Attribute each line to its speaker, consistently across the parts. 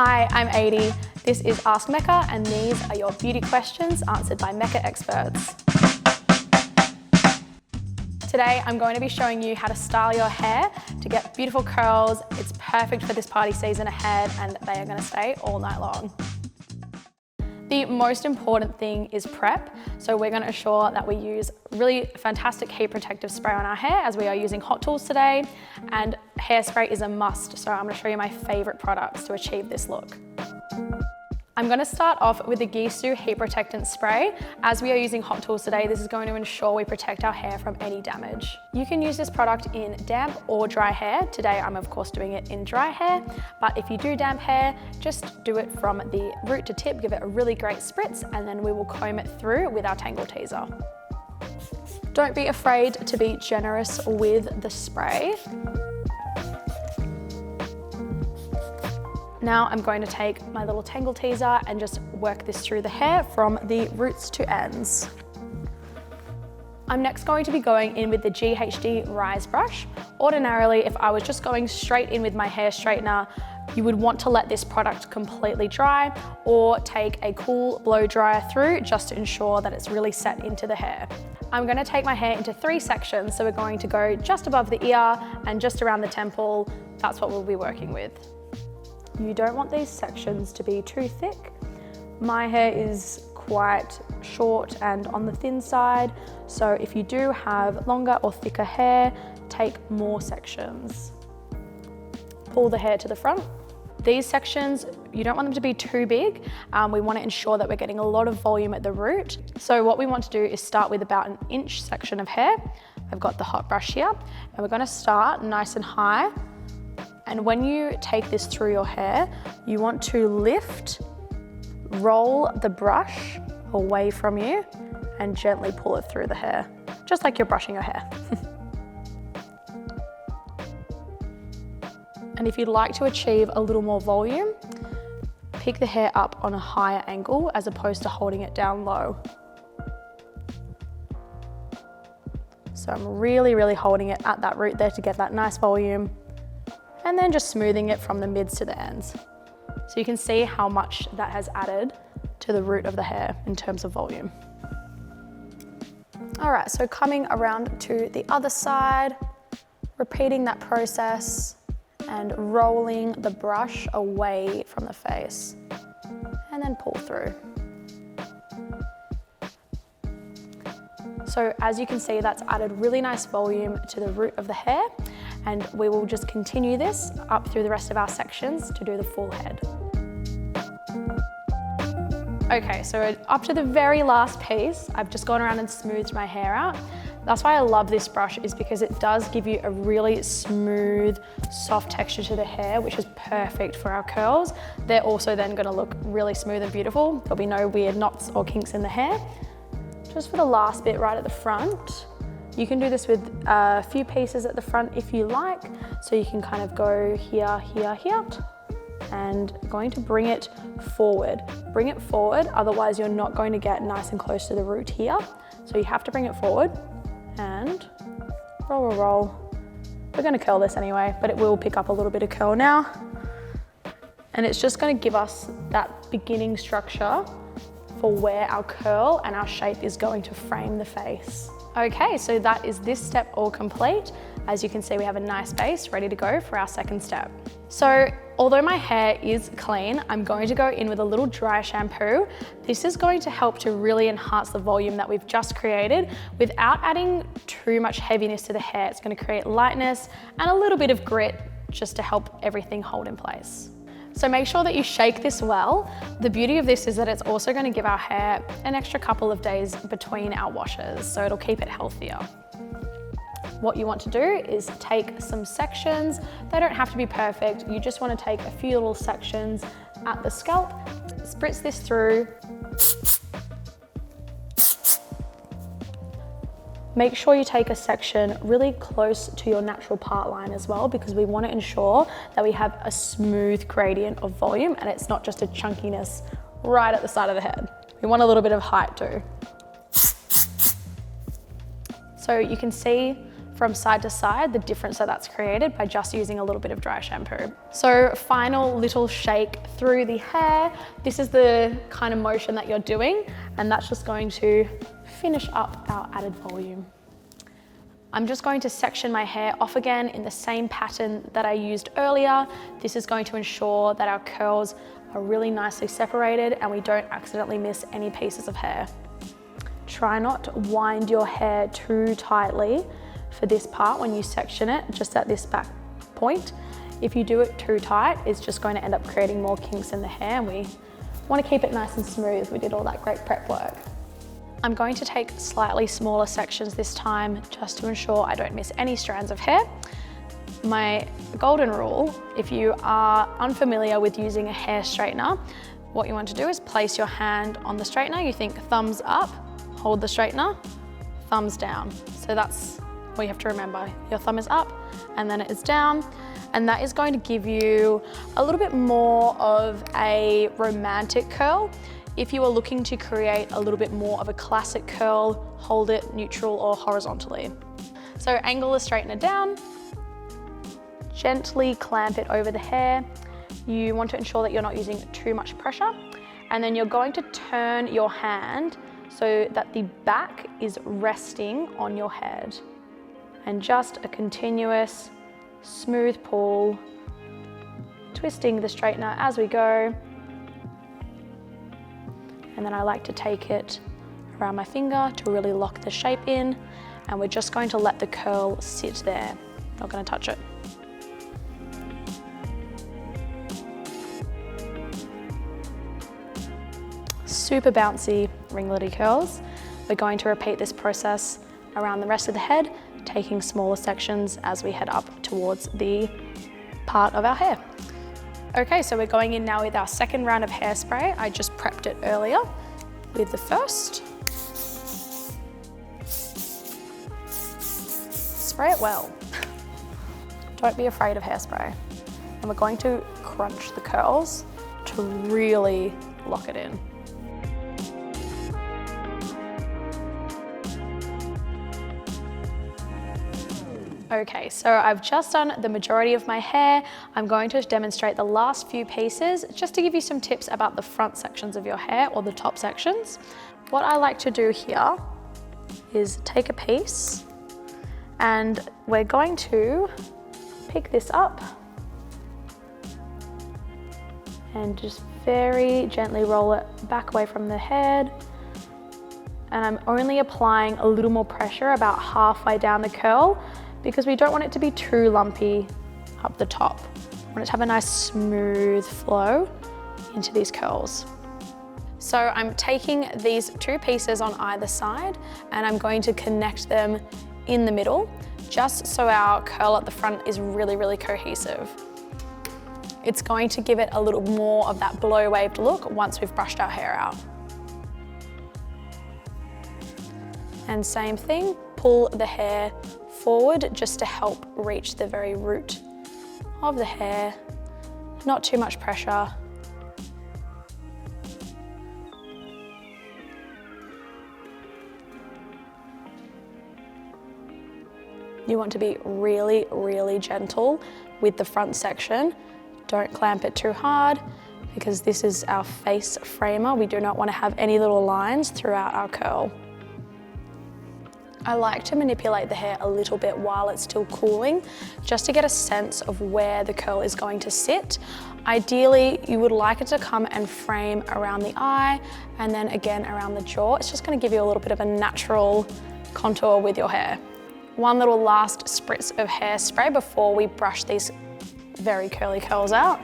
Speaker 1: Hi, I'm Adie. This is Ask MECCA, and these are your beauty questions answered by MECCA experts. Today, I'm going to be showing you how to style your hair to get beautiful curls. It's perfect for this party season ahead, and they are going to stay all night long. The most important thing is prep. So we're going to ensure that we use really fantastic heat protective spray on our hair, as we are using hot tools today, and hairspray is a must. So I'm going to show you my favorite products to achieve this look. I'm going to start off with the Gisu heat protectant spray. As we are using hot tools today, this is going to ensure we protect our hair from any damage. You can use this product in damp or dry hair. Today, I'm of course doing it in dry hair, but if you do damp hair, just do it from the root to tip, give it a really great spritz, and then we will comb it through with our tangle teaser. Don't be afraid to be generous with the spray. Now I'm going to take my little tangle teaser and just work this through the hair from the roots to ends. I'm next going to be going in with the GHD Rise brush. Ordinarily, if I was just going straight in with my hair straightener, you would want to let this product completely dry or take a cool blow dryer through just to ensure that it's really set into the hair. I'm going to take my hair into 3 sections, so we're going to go just above the ear and just around the temple. That's what we'll be working with. You don't want these sections to be too thick. My hair is quite short and on the thin side, so if you do have longer or thicker hair, take more sections. Pull the hair to the front. These sections, you don't want them to be too big. We want to ensure that we're getting a lot of volume at the root. So what we want to do is start with about an inch section of hair. I've got the hot brush here, and we're going to start nice and high. And when you take this through your hair, you want to lift, roll the brush away from you and gently pull it through the hair, just like you're brushing your hair. And if you'd like to achieve a little more volume, pick the hair up on a higher angle as opposed to holding it down low. So I'm really holding it at that root there to get that nice volume, and then just smoothing it from the mids to the ends. So you can see how much that has added to the root of the hair in terms of volume. All right, so coming around to the other side, repeating that process and rolling the brush away from the face, and then pull through. So as you can see, that's added really nice volume to the root of the hair, and we will just continue this up through the rest of our sections to do the full head. Okay, so up to the very last piece, I've just gone around and smoothed my hair out. That's why I love this brush, is because it does give you a really smooth, soft texture to the hair, which is perfect for our curls. They're also then gonna look really smooth and beautiful. There'll be no weird knots or kinks in the hair. Just for the last bit right at the front, you can do this with a few pieces at the front if you like. So you can kind of go here, here, here, and going to bring it forward. Bring it forward, otherwise you're not going to get nice and close to the root here. So you have to bring it forward and roll. We're gonna curl this anyway, but it will pick up a little bit of curl now. And it's just gonna give us that beginning structure for where our curl and our shape is going to frame the face. Okay, so that is this step all complete. As you can see, we have a nice base ready to go for our second step. So although my hair is clean, I'm going to go in with a little dry shampoo. This is going to help to really enhance the volume that we've just created without adding too much heaviness to the hair. It's going to create lightness and a little bit of grit just to help everything hold in place. So make sure that you shake this well. The beauty of this is that it's also going to give our hair an extra couple of days between our washes, so it'll keep it healthier. What you want to do is take some sections. They don't have to be perfect. You just want to take a few little sections at the scalp, spritz this through. Make sure you take a section really close to your natural part line as well, because we want to ensure that we have a smooth gradient of volume and it's not just a chunkiness right at the side of the head. We want a little bit of height too. So you can see from side to side, the difference that's created by just using a little bit of dry shampoo. So final little shake through the hair. This is the kind of motion that you're doing, and that's just going to finish up our added volume. I'm just going to section my hair off again in the same pattern that I used earlier. This is going to ensure that our curls are really nicely separated and we don't accidentally miss any pieces of hair. Try not to wind your hair too tightly for this part when you section it, just at this back point. If you do it too tight, it's just going to end up creating more kinks in the hair, and we want to keep it nice and smooth. We did all that great prep work. I'm going to take slightly smaller sections this time just to ensure I don't miss any strands of hair. My golden rule, if you are unfamiliar with using a hair straightener, what you want to do is place your hand on the straightener. You think thumbs up, hold the straightener, thumbs down. So that's what you have to remember. Your thumb is up and then it is down, and that is going to give you a little bit more of a romantic curl. If you are looking to create a little bit more of a classic curl, hold it neutral or horizontally. So angle the straightener down, gently clamp it over the hair. You want to ensure that you're not using too much pressure, and then you're going to turn your hand so that the back is resting on your head, and just a continuous smooth pull, twisting the straightener as we go. And then I like to take it around my finger to really lock the shape in, and we're just going to let the curl sit there, not going to touch it. Super bouncy ringlety curls. We're going to repeat this process around the rest of the head, taking smaller sections as we head up towards the part of our hair. Okay, so we're going in now with our second round of hairspray. I just prepped it earlier with the first. Spray it well. Don't be afraid of hairspray. And we're going to crunch the curls to really lock it in. Okay, so I've just done the majority of my hair. I'm going to demonstrate the last few pieces just to give you some tips about the front sections of your hair, or the top sections. What I like to do here is take a piece, and we're going to pick this up and just very gently roll it back away from the head. And I'm only applying a little more pressure about halfway down the curl, because we don't want it to be too lumpy up the top. We want it to have a nice smooth flow into these curls. So I'm taking these two pieces on either side, and I'm going to connect them in the middle, just so our curl at the front is really, really cohesive. It's going to give it a little more of that blow waved look once we've brushed our hair out. And same thing, pull the hair forward just to help reach the very root of the hair. Not too much pressure. You want to be really, really gentle with the front section. Don't clamp it too hard, because this is our face framer. We do not want to have any little lines throughout our curl. I like to manipulate the hair a little bit while it's still cooling, just to get a sense of where the curl is going to sit. Ideally, you would like it to come and frame around the eye, and then again around the jaw. It's just going to give you a little bit of a natural contour with your hair. One little last spritz of hairspray before we brush these very curly curls out.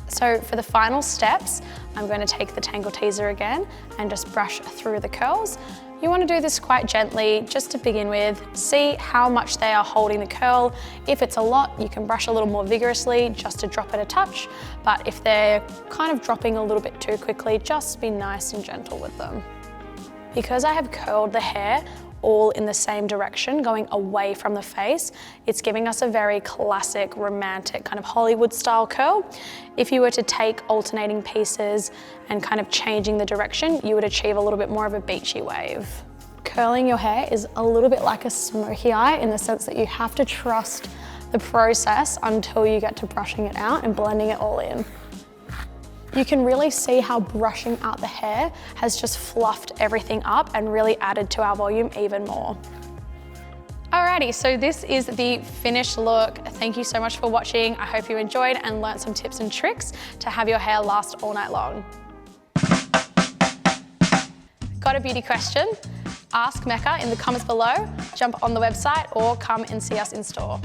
Speaker 1: So for the final steps, I'm going to take the Tangle Teaser again and just brush through the curls. You want to do this quite gently just to begin with. See how much they are holding the curl. If it's a lot, you can brush a little more vigorously just to drop it a touch. But if they're kind of dropping a little bit too quickly, just be nice and gentle with them. Because I have curled the hair all in the same direction, going away from the face, it's giving us a very classic, romantic, kind of Hollywood style curl. If you were to take alternating pieces and kind of changing the direction, you would achieve a little bit more of a beachy wave curling your hair is a little bit like a smoky eye in the sense that you have to trust the process until you get to brushing it out and blending it all in. You can really see how brushing out the hair has just fluffed everything up and really added to our volume even more. Alrighty, so this is the finished look. Thank you so much for watching. I hope you enjoyed and learnt some tips and tricks to have your hair last all night long. Got a beauty question? Ask Mecca in the comments below, jump on the website or come and see us in store.